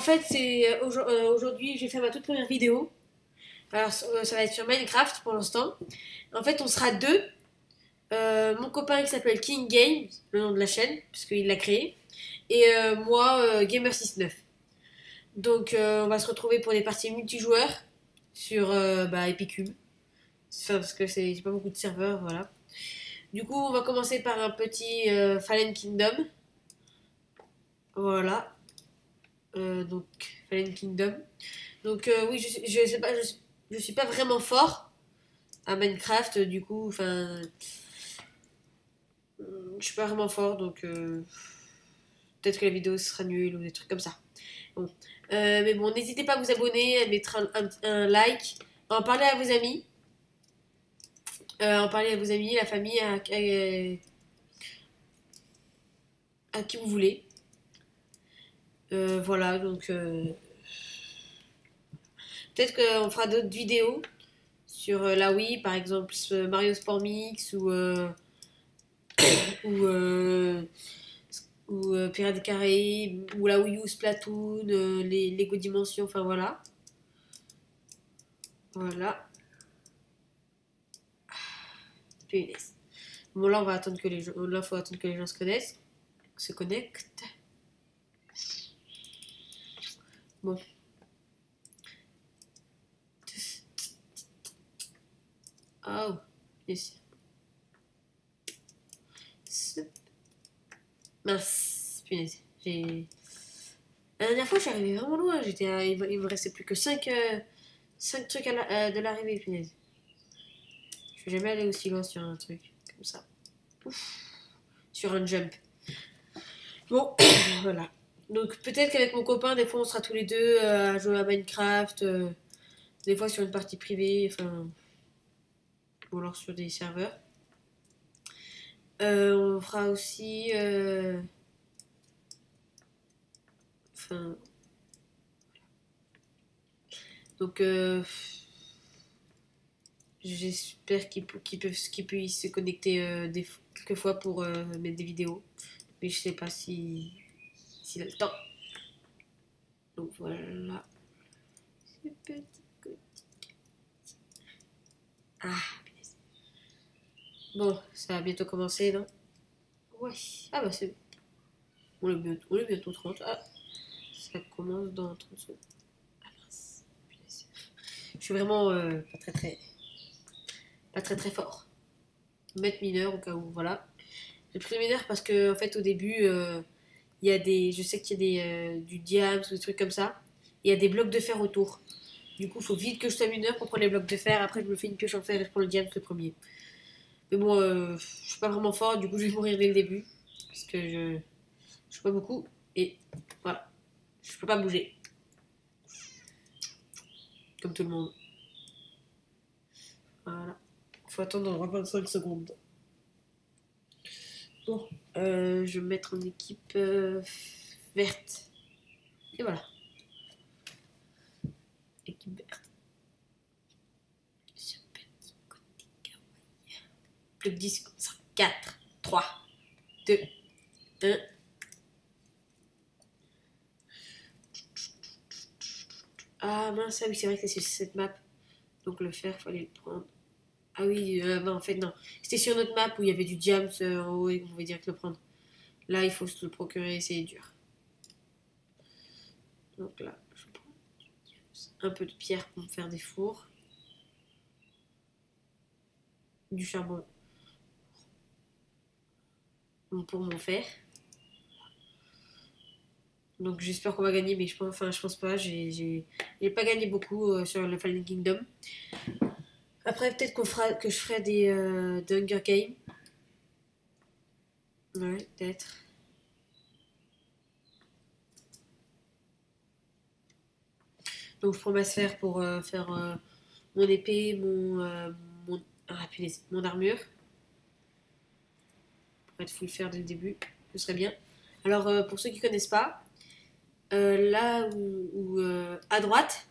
fait, c'est aujourd'hui, j'ai fait ma toute première vidéo. Alors, ça va être sur Minecraft pour l'instant. En fait, on sera deux. Mon copain qui s'appelle King Games, le nom de la chaîne, puisqu'il l'a créé. Et moi, Gamer69. Donc, on va se retrouver pour des parties multijoueurs sur Epicube. Enfin, parce que c'est pas beaucoup de serveurs, voilà. Du coup, on va commencer par un petit Fallen Kingdom. Voilà. Donc, Fallen Kingdom. Donc, oui, je sais pas, je suis pas vraiment fort à Minecraft, du coup, enfin, je suis pas vraiment fort, donc peut-être que la vidéo sera nulle ou des trucs comme ça. Bon. Mais bon, n'hésitez pas à vous abonner, à mettre un like, à en parler à vos amis, la famille, à qui vous voulez. Voilà, donc peut-être qu'on fera d'autres vidéos sur la Wii, par exemple Mario Sport Mix ou, euh, Pirates des Caraïbes, ou la Wii U Splatoon, les Lego Dimensions, enfin voilà. Voilà. Punaise. Bon, là, on va attendre que les gens, là, faut attendre que les gens se connectent. Bon. Oh, yes. Mince, punaise. La dernière fois, je suis arrivée vraiment loin. Il me restait plus que 5 trucs de l'arrivée, punaise. Je vais jamais aller aussi loin sur un truc comme ça. Ouf. Sur un jump. Bon, voilà. Donc peut-être qu'avec mon copain, des fois, on sera tous les deux à jouer à Minecraft. Des fois sur une partie privée, enfin, ou alors sur des serveurs. On fera aussi, enfin, donc j'espère qu'ils puissent se connecter quelques fois pour mettre des vidéos, mais je sais pas s'il a le temps. Donc voilà. Ce petit côté. Ah, bon, ça va bientôt commencer, non? Ouais. Ah bah c'est bon. On est bientôt 30. Ah, ça commence dans 30 secondes. Ah mince. Je suis vraiment pas très fort. Mettre mineur au cas où, voilà. J'ai pris mineur parce que en fait au début il y a je sais qu'il y a du diams ou des trucs comme ça. Il y a des blocs de fer autour. Du coup, il faut vite que je sois mineur pour prendre les blocs de fer. Après, je me fais une pioche en fer et je prends le diams le premier. Mais bon, je suis pas vraiment fort, du coup, je vais mourir dès le début. Parce que je joue pas beaucoup. Et voilà. Je peux pas bouger. Comme tout le monde. Voilà. Faut attendre 25 secondes. Bon. Je vais mettre en équipe verte. Et voilà. Équipe verte. Ce petit côté kawaii. Plus de 10 secondes. 4, 3, 2, 1. Ah mince, ah oui, c'est vrai que c'est sur cette map. Donc le fer, il fallait le prendre. Ah oui, non, en fait, non. C'était sur notre map où il y avait du diams en haut et qu'on pouvait direct le prendre. Là, il faut se le procurer, c'est dur. Donc là, je prends du diams. Un peu de pierre pour me faire des fours. Du charbon pour mon fer. Donc j'espère qu'on va gagner, mais je pense pas. J'ai pas gagné beaucoup sur le Fallen Kingdom. Après, peut-être que je ferai des Hunger Games. Ouais, peut-être. Donc je prends ma sphère pour faire mon épée, mon armure. Pour être full fer dès le début, ce serait bien. Alors pour ceux qui connaissent pas, là où à droite,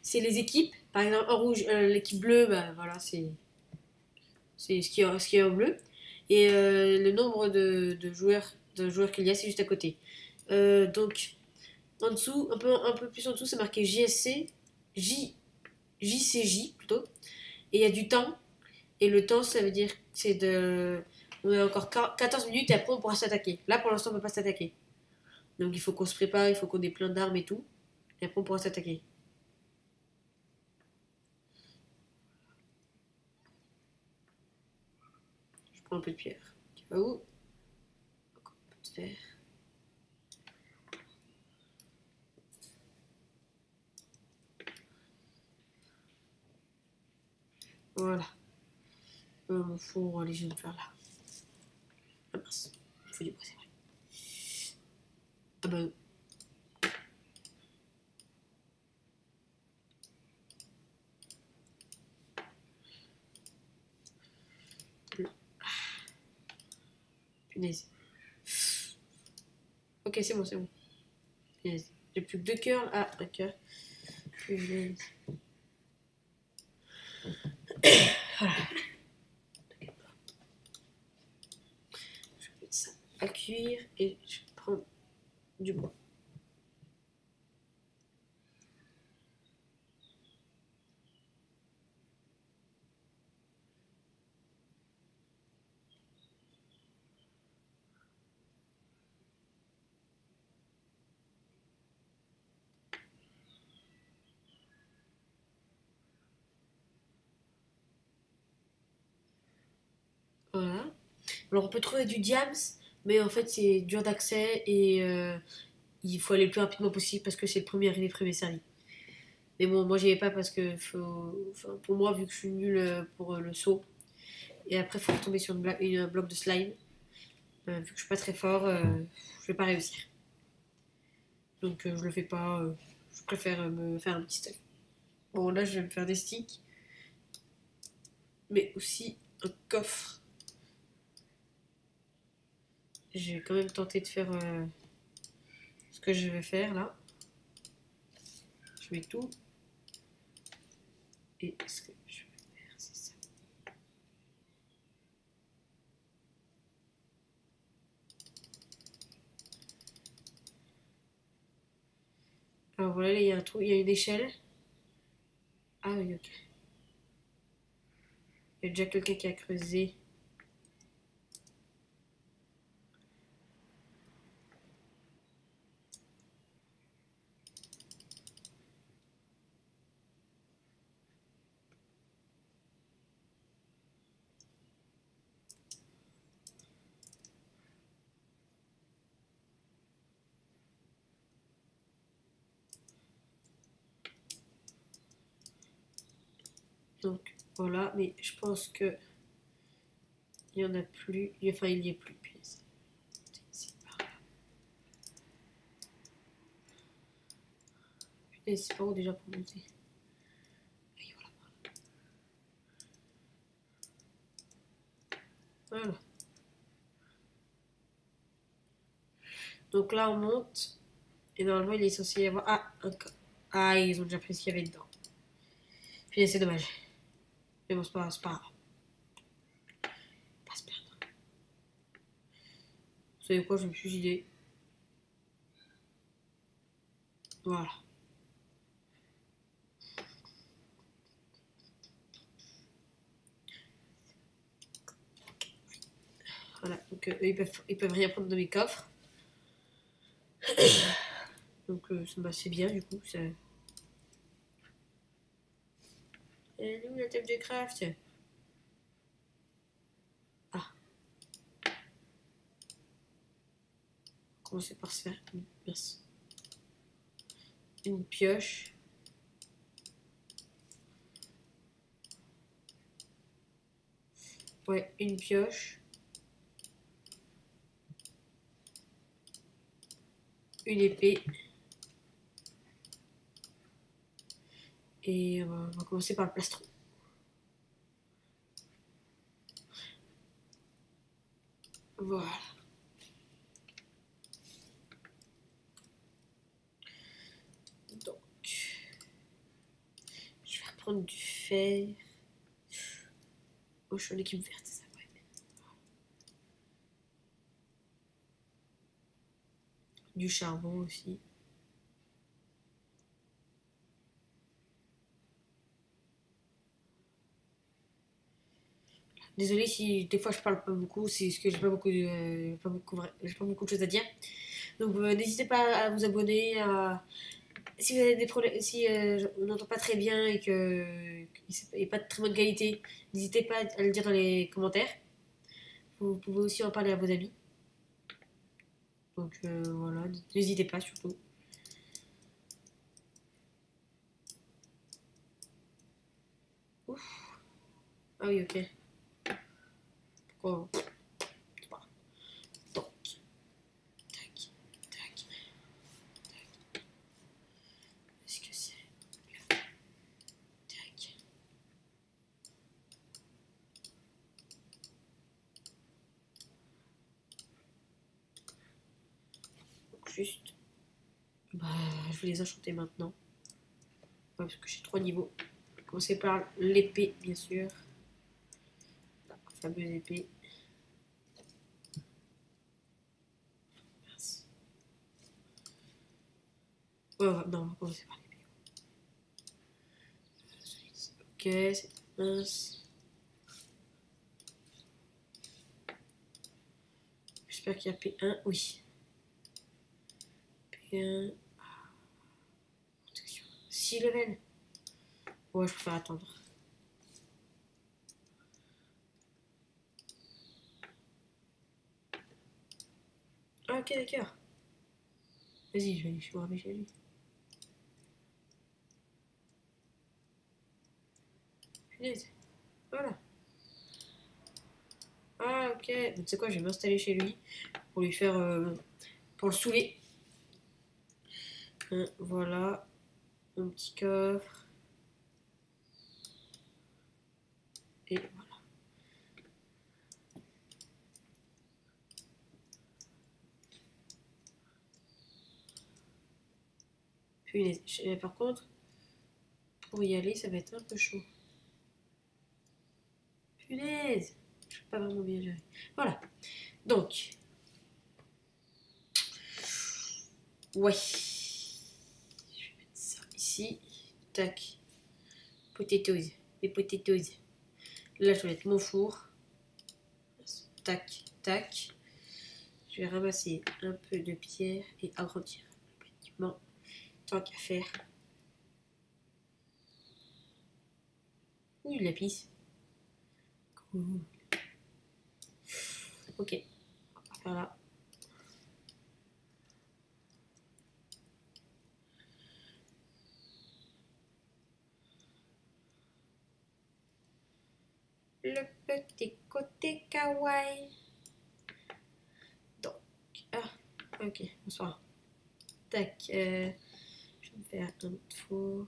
c'est les équipes. Par exemple en rouge, l'équipe bleue, bah, voilà, c'est ce qui est en bleu. Et le nombre de joueurs qu'il y a, c'est juste à côté. Donc En dessous, un peu plus en dessous, c'est marqué JSC, JCJ plutôt. Et il y a du temps. Et le temps, ça veut dire que c'est de. On a encore 14 minutes et après on pourra s'attaquer. Là pour l'instant on ne peut pas s'attaquer. Donc il faut qu'on se prépare, il faut qu'on ait plein d'armes et tout. Et après on pourra s'attaquer. Je prends un peu de pierre. Tu vas où? Encore un peu de fer. Voilà. Mon four léger de faire là. Ah mince. Il faut du bois, c'est vrai. Ah bah. Punaise. Ok, c'est bon, c'est bon. Punaise. J'ai plus que 2 cœurs. Ah, un cœur. Punaise. Voilà. Je vais mettre ça à cuire et je prends du bois. Voilà. Alors on peut trouver du diams, mais en fait c'est dur d'accès et il faut aller le plus rapidement possible parce que c'est le premier arrivé, premier servi. Mais bon, moi j'y vais pas parce que enfin, pour moi, vu que je suis nulle pour le saut, et après il faut retomber sur un bloc de slime, vu que je suis pas très fort, je vais pas réussir. Donc je le fais pas, je préfère me faire un petit stuff. Bon, là je vais me faire des sticks, mais aussi un coffre. Je vais quand même tenter de faire ce que je vais faire là. Je mets tout. Et ce que je vais faire, c'est ça. Alors voilà, là, il y a un trou, il y a une échelle. Ah oui, ok. Il y a déjà quelqu'un qui a creusé. Donc voilà, mais je pense que il y en a plus. Enfin, il n'y est plus. C'est par là. Et c'est par où déjà pour monter? Et voilà. Voilà. Donc là, on monte. Et normalement, il est censé y avoir. Ah, un co- Ah, ils ont déjà pris ce qu'il y avait dedans. Puis c'est dommage. Mais bon, c'est pas grave. Pas se perdre. Vous savez quoi, je me suis idée. Voilà. Voilà. Donc eux, ils peuvent rien prendre de mes coffres. Donc bah, c'est bien du coup. Ça... Elle est où la table de craft? Ah, commencer par se faire merci. Une pioche. Ouais, une pioche. Une épée. Et on va commencer par le plastron. Voilà. Donc, je vais reprendre du fer. Oh, je suis en équipe verte, ça va. Du charbon aussi. Désolée si des fois je parle pas beaucoup, c'est parce que j'ai pas beaucoup j'ai pas beaucoup de choses à dire. Donc n'hésitez pas à vous abonner. Si vous avez des problèmes, si on n'entend pas très bien et que n'est pas de très bonne qualité, n'hésitez pas à le dire dans les commentaires. Vous pouvez aussi en parler à vos amis. Donc voilà, n'hésitez pas surtout. Ouf. Ah oui, ok. Pourquoi? Donc, tac, tac, tac. Est-ce que c'est tac. Donc juste, bah, je vais les enchanter maintenant. Ouais, parce que j'ai 3 niveaux. Je vais commencer par l'épée, bien sûr. La fameuse épée. Mince. Ouais, non, on va commencer par l'épée. Ok, c'est mince. J'espère qu'il y a P1. Oui. P1. 6 levels. Ouais, je préfère attendre. Ah, ok, d'accord. Vas-y, je vais voir chez lui. Punaise. Voilà. Ah, ok. Donc, tu sais quoi, je vais m'installer chez lui pour lui faire. Pour le saouler. Voilà. Mon petit coffre. Et voilà. Punaise. Par contre, pour y aller, ça va être un peu chaud. Punaise. Je peux pas vraiment bien gérer. Voilà. Donc. Ouais. Je vais mettre ça ici. Tac. Potatoes. Les potatoes. Là, je vais mettre mon four. Tac, tac. Je vais ramasser un peu de pierre et agrandir le bâtiment. Tant qu'à faire. Ouh, la pisse. Cool. Ok. On va faire là. Le petit côté kawaii. Donc, ah, ok, bonsoir. Tac, je vais me faire un autre four.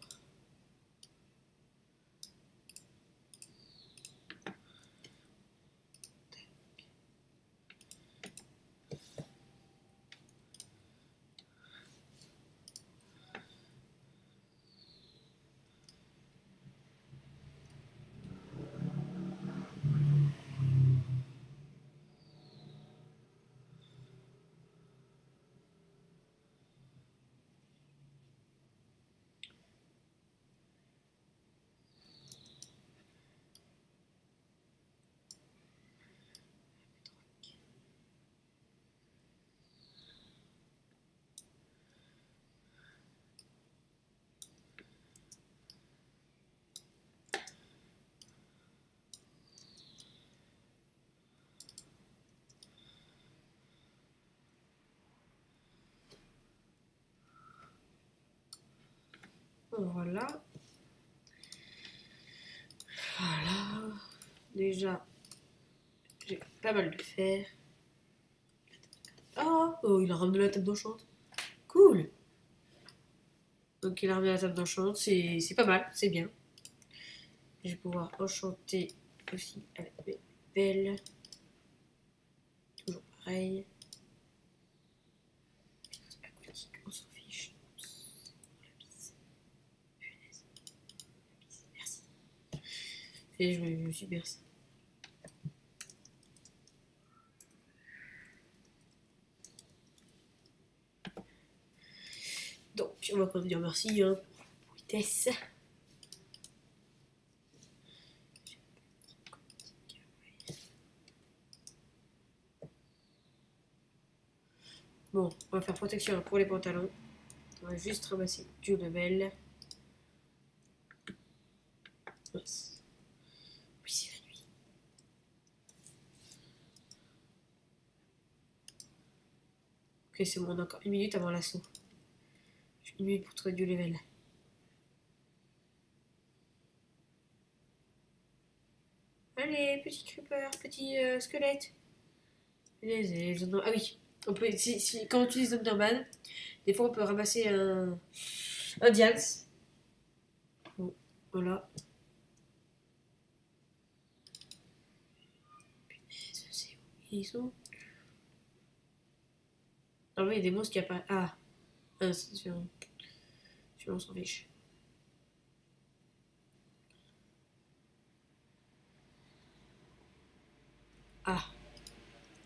Voilà. Voilà. Déjà, j'ai pas mal de fer. Oh, il a ramené la table d'enchante. Cool. Donc il a ramené la table d'enchante, c'est pas mal, c'est bien. Je vais pouvoir enchanter aussi avec mes belles. Toujours pareil. Aquatique, on s'en fiche. La bise. Punaise. La bise. Merci. Et je me suis bercée. Donc, on va pas dire merci hein, pour vitesse. Bon, on va faire protection pour les pantalons. On va juste ramasser du level. Mince. Oui, c'est la nuit. Ok, c'est bon, on a encore 1 minute avant l'assaut. J'ai 1 minute pour trouver du level. Allez, petit creeper, petit squelette. Ah oui, on peut, quand on utilise Enderman, des fois on peut ramasser un diams. Bon, voilà. C'est où ils sont? Normalement, il y a des monstres qui apparaissent. Ah, c'est sûr. On s'en fiche. Ah,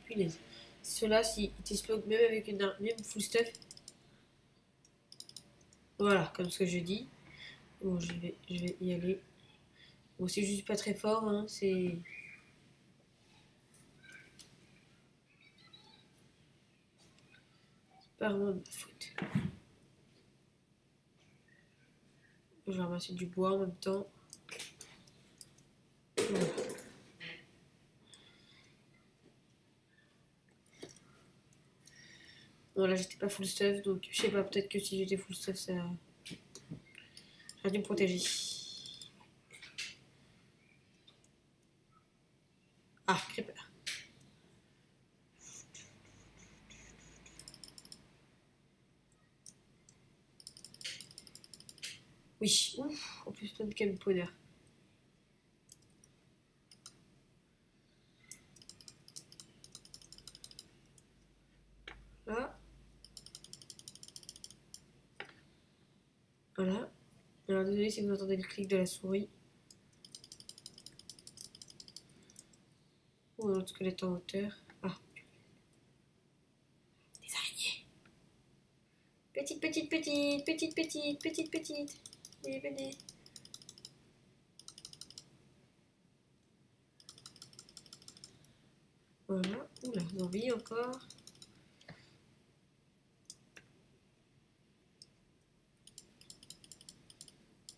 punaise. Ceux-là, s'ils t'explosent même avec une arme, même full stuff. Voilà, comme ce que je dis. Bon, je vais y aller. Bon, c'est juste pas très fort, hein. C'est pas vraiment de ma faute. Je vais ramasser du bois en même temps. Voilà. Bon, là, j'étais pas full stuff, donc je sais pas, peut-être que si j'étais full stuff, ça. J'aurais dû me protéger. Ah, creeper. Oui, ouf, en plus, plein de gunpowder. Là. Voilà. Alors, désolé si vous entendez le clic de la souris. Ou un autre squelette en hauteur. Ah, des araignées. Petite, petite, petite, petite, petite, petite, petite. Venez, venez. Voilà. Oula, zombie encore.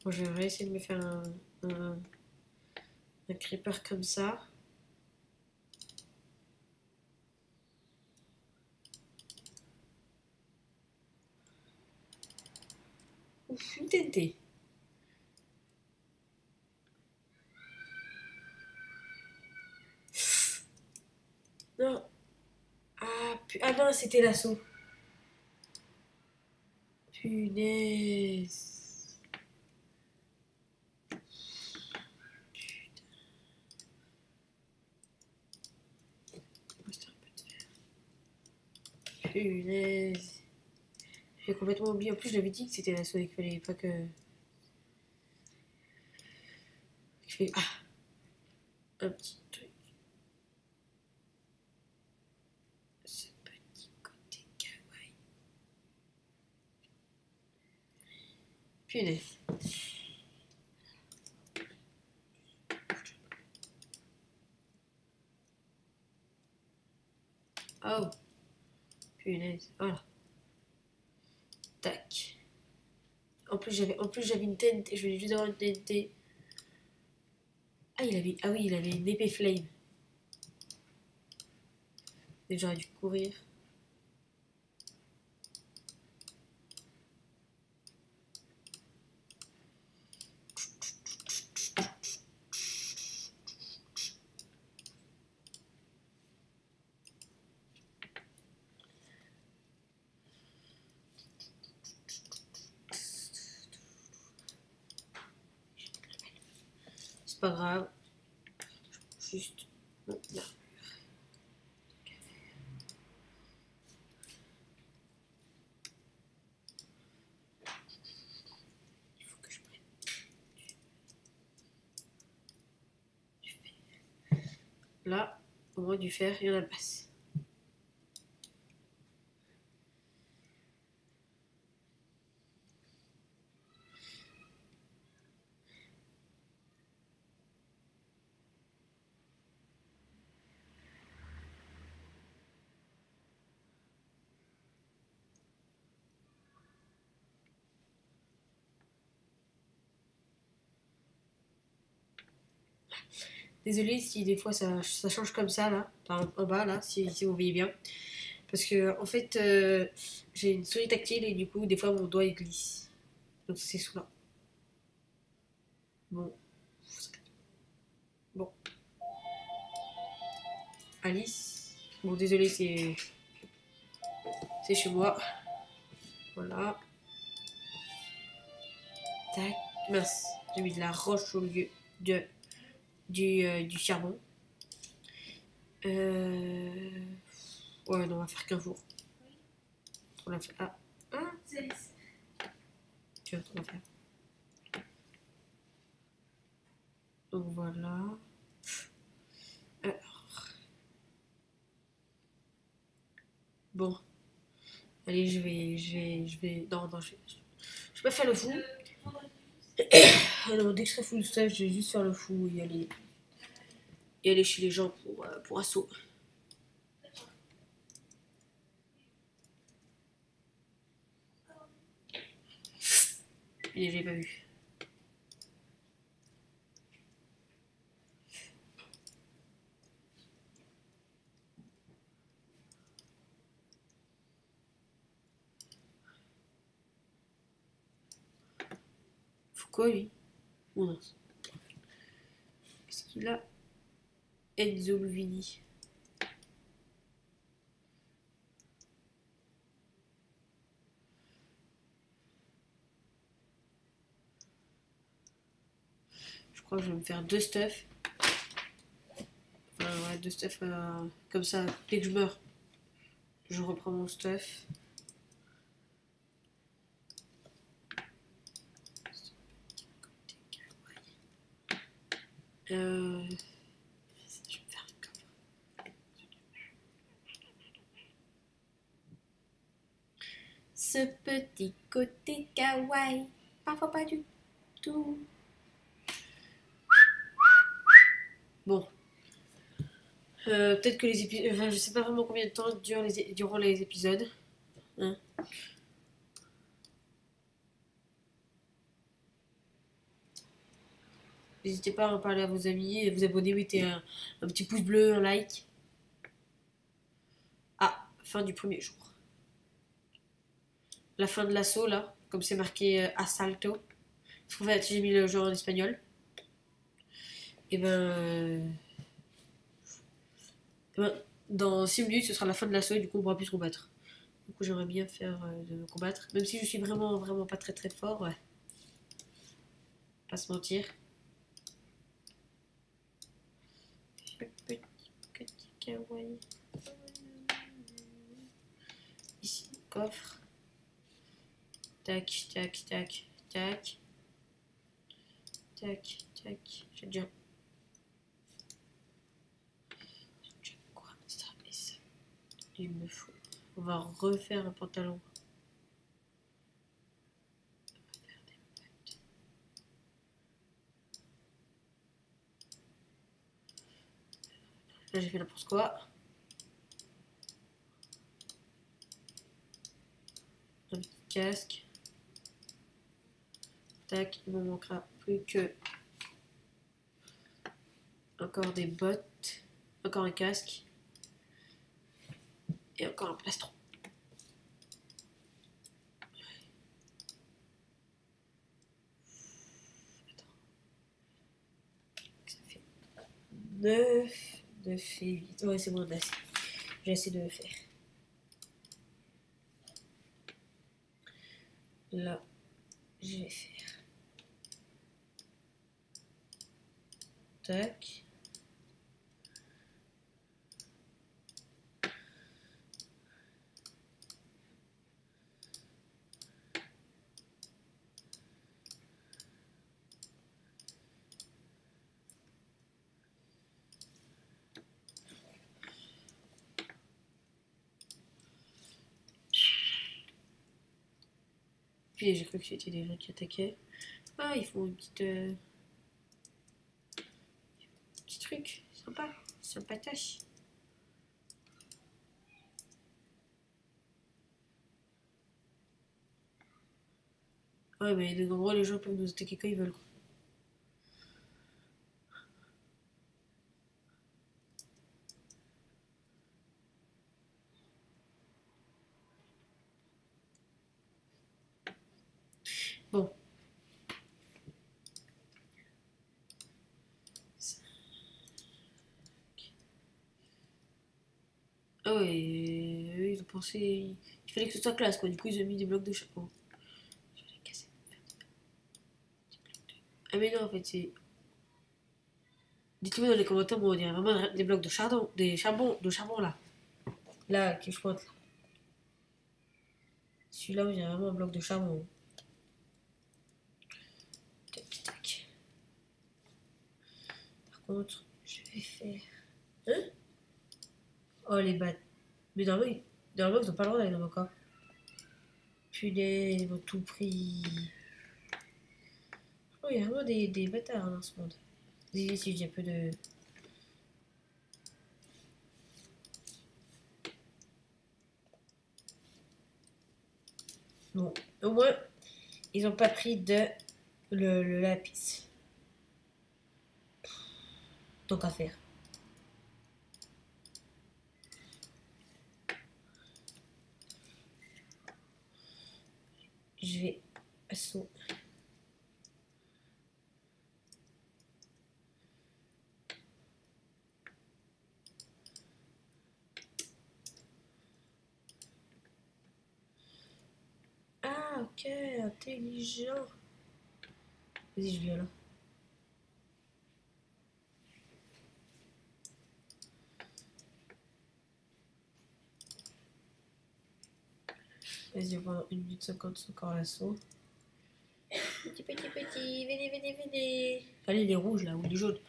Bon, je vais essayer de me faire un creeper comme ça. Ouf, une TNT. Non. Ah non, c'était l'assaut. Punaise. Punaise. J'ai complètement oublié. En plus, je l'avais dit que c'était l'assaut et qu'il fallait pas que. Ah, un petit truc. Ce petit côté kawaii. Punaise. Oh. Punaise. Voilà. Tac. En plus j'avais une TNT. Je voulais juste avoir une TNT. Ah oui, il avait une épée flame. Mais j'aurais dû courir. C'est pas grave. Juste. Bon, là. Il faut que je prenne du fer. Là, au moins du fer, il y en a passe. Désolée si des fois ça change comme ça là, en bas là, si vous voyez bien. Parce que en fait, j'ai une souris tactile et du coup, des fois mon doigt il glisse. Donc c'est sous là. Bon, bon. Alice. Bon, désolé, c'est chez moi. Voilà. Tac. Mince, j'ai mis de la roche au lieu du charbon. Ouais, non, on va faire qu'un jour. On a fait. Ah, ah, tu vas trop faire. Donc voilà. Alors. Bon. Allez, Non, non, je vais pas faire le fou. Alors, dès que je serai full stuff, je vais juste faire le fou et aller chez les gens pour assaut. Et j'ai pas vu. Faut quoi lui? Oh non. Qu'est-ce qu'il a? Enzo Luvini. Je crois que je vais me faire deux stuff. Enfin, ouais, deux stuff comme ça. Dès que je meurs, je reprends mon stuff. Je vais me faire un coffre. Ce petit côté kawaii, parfois pas du tout. Bon. Peut-être que les épisodes. Enfin, je sais pas vraiment combien de temps durant les épisodes. Hein. N'hésitez pas à en parler à vos amis et vous abonner, mettez un petit pouce bleu, un like. Ah, fin du premier jour. La fin de l'assaut, là, comme c'est marqué Assalto. En fait, j'ai mis le jeu en espagnol. Et ben, dans 6 minutes, ce sera la fin de l'assaut et du coup, on pourra plus se combattre. Du coup, j'aimerais bien faire de me combattre. Même si je suis vraiment, vraiment pas très très fort, ouais. Pas se mentir. Petit kawaii. Ici, coffre. Tac, tac, tac, tac. Tac, tac. J'ai déjà quoi ça et ça. Il me faut. On va refaire un pantalon. Là, j'ai fait n'importe quoi. Un petit casque. Tac, il me manquera plus que encore des bottes, encore un casque et encore un plastron. Attends. Ça fait 9, 9 et 8. Ouais, c'est bon, j'ai assez de faire. Là, je vais faire. Tac. Puis j'ai cru que c'était des gens qui attaquaient. Ah, ils font une petite. Petit truc. Sympa. Sympatoche. Ouais, mais en gros, les gens peuvent nous attaquer quand ils veulent. Ah ouais, eux, ils ont pensé. Il fallait que ce soit classe, quoi. Du coup, ils ont mis des blocs de charbon. Je vais les casser. Ah, mais non, en fait, c'est. Dites-moi dans les commentaires, bon, on dirait vraiment des blocs de charbon, de charbon là. Là, qui je pointe là. Celui-là, on dirait vraiment un bloc de charbon. Tac, tac. Par contre, je vais faire. Hein? Oh, les bâtes. Mais normalement, ils ont pas le droit d'aller dans mon corps. Punaise, ils m'ont tout pris. Oh, il y a vraiment des bâtards hein, dans ce monde. Désolé si je dis un peu de. Bon, au moins, ils n'ont pas pris le lapis. Tant qu'à faire. Je vais assaut. Ah, ok, intelligent. Vas-y, je viens là. Vas-y, pendant 1 minute 50, c'est encore l'assaut. Petit, petit, petit, venez, venez, venez. Allez, les rouges là, ou les jaunes.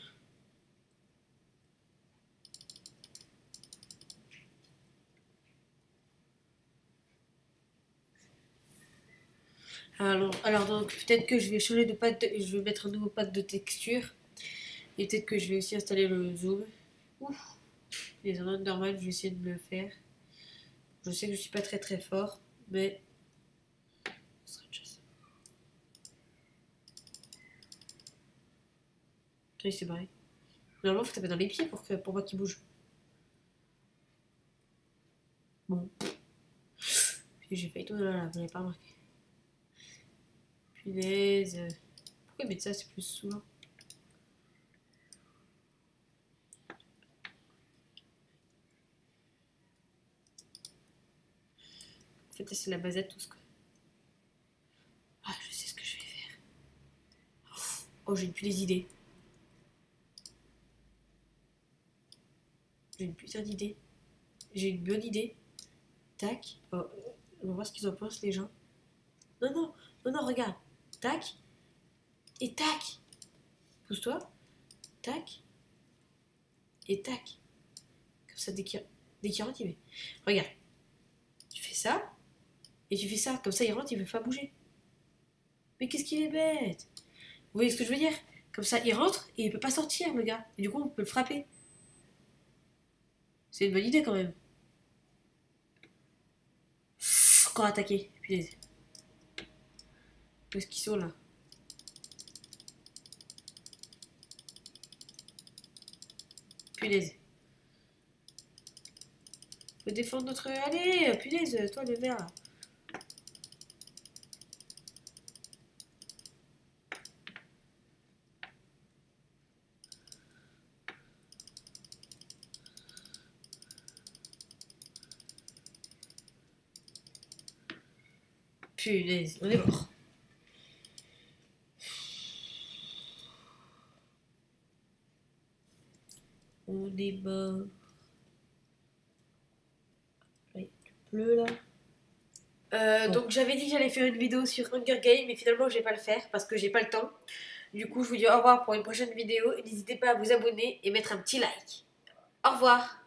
Alors donc, peut-être que je vais changer de pâte, je vais mettre un nouveau pâte de texture. Et peut-être que je vais aussi installer le zoom. Ouf, les ondes normales, je vais essayer de me le faire. Je sais que je suis pas très très fort, mais ce sera déjà ça. Oui, c'est pareil. Normalement, faut taper dans les pieds pour pas qu'il bouge. Bon. Puis j'ai failli tout là, vous n'avez pas remarqué. Punaise. Pourquoi mettre ça, c'est plus saoulant. En fait, c'est la base à tous, quoi. Ah, je sais ce que je vais faire. Oh, j'ai plus les idées. J'ai une putain d'idée. J'ai une bonne idée. Tac. Oh, on va voir ce qu'ils en pensent, les gens. Non, non, non, non, regarde. Tac. Et tac. Pousse-toi. Tac. Et tac. Comme ça, dès qu'il rentre, il met. Regarde. Tu fais ça. Et tu fais ça. Comme ça, il rentre, il veut pas bouger. Mais qu'est-ce qu'il est bête. Vous voyez ce que je veux dire? Comme ça, il rentre et il peut pas sortir, le gars. Et du coup, on peut le frapper. C'est une bonne idée, quand même. Encore attaqué. Punaise. Où est-ce qu'ils sont, là? Punaise. Faut défendre notre... Allez, punaise, toi, le vert, là. Punaise, on est mort. On est mort. Il pleut là. Bon. Donc j'avais dit que j'allais faire une vidéo sur Hunger Games, mais finalement je vais pas le faire parce que j'ai pas le temps. Du coup je vous dis au revoir pour une prochaine vidéo et n'hésitez pas à vous abonner et mettre un petit like. Au revoir.